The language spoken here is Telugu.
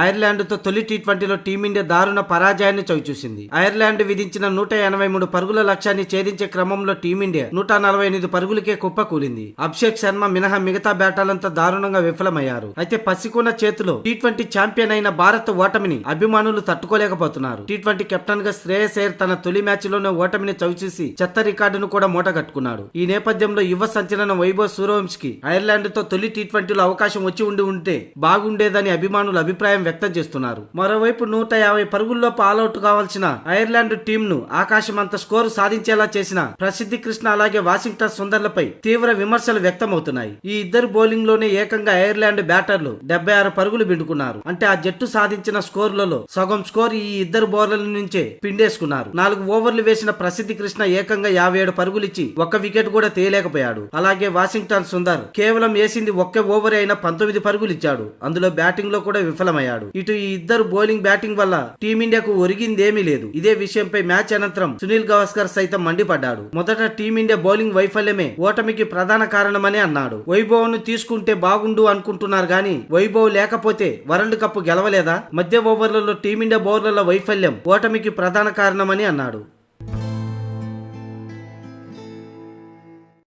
ఐర్లాండ్ తో తొలి టీ20లో టీమిండియా దారుణ పరాజయాన్ని చవిచూసింది. ఐర్లాండ్ విధించిన 183 పరుగుల లక్ష్యాన్ని ఛేదించే క్రమంలో టీమిండియా 148 పరుగులకే కుప్పకూలింది. అభిషేక్ శర్మ మినహా మిగతా బ్యాటర్లంతా దారుణంగా విఫలమయ్యారు. అయితే పసికొన్న చేతిలో టీ20 ఛాంపియన్ అయిన భారత్ ఓటమిని అభిమానులు తట్టుకోలేకపోతున్నారు. టీ20 కెప్టెన్ గా శ్రేయస్ అయ్యర్ తన తొలి మ్యాచ్ లోనే ఓటమిని చవిచూసి చెత్త రికార్డును కూడా మూటగట్టుకున్నాడు. ఈ నేపథ్యంలో యువ సంచలనం వైభవ్ సూర్యవంశీకి ఐర్లాండ్ తో తొలి టీ20లో అవకాశం వచ్చి ఉంటే బాగుండేదని అభిమానులు అభిప్రాయం వ్యక్తం చేస్తున్నారు. మరోవైపు 150 పరుగుల్లోపు ఆల్అౌట్ కావాల్సిన ఐర్లాండ్ టీం ను ఆకాశమంత స్కోరు సాధించేలా చేసిన ప్రసిద్ధి కృష్ణ అలాగే వాషింగ్టన్ సుందర్లపై తీవ్ర విమర్శలు వ్యక్తమవుతున్నాయి. ఈ ఇద్దరు బౌలింగ్ లోనే ఏకంగా ఐర్లాండ్ బ్యాటర్లు 76 పరుగులు పిండుకున్నారు. అంటే ఆ జట్టు సాధించిన స్కోర్లలో సగం స్కోర్ ఈ ఇద్దరు బౌలర్ల నుంచే పిండేసుకున్నారు. 4 ఓవర్లు వేసిన ప్రసిద్ధి కృష్ణ ఏకంగా 57 పరుగులిచ్చి ఒక్క వికెట్ కూడా తేయలేకపోయాడు. అలాగే వాషింగ్టన్ సుందర్ కేవలం వేసింది ఒక్క ఓవర్ అయినా 19 పరుగులు ఇచ్చాడు. అందులో బ్యాటింగ్ లో కూడా విఫలమయ్యాడు. ఇటు ఈ ఇద్దరు బౌలింగ్ బ్యాటింగ్ వల్ల టీమిండియాకు ఒరిగిందేమీ లేదు. ఇదే విషయంపై మ్యాచ్ అనంతరం సునీల్ గవాస్కర్ సైతం మండిపడ్డాడు. మొదట టీమిండియా బౌలింగ్ వైఫల్యమే ఓటమికి ప్రధాన కారణమని అన్నాడు. వైభవ్ ను తీసుకుంటే బాగుండు అనుకుంటున్నారు గాని వైభవ్ లేకపోతే వరల్డ్ కప్ గెలవలేదా? మధ్య ఓవర్లలో టీమిండియా బౌలర్ల వైఫల్యం ఓటమికి ప్రధాన కారణమని అన్నాడు.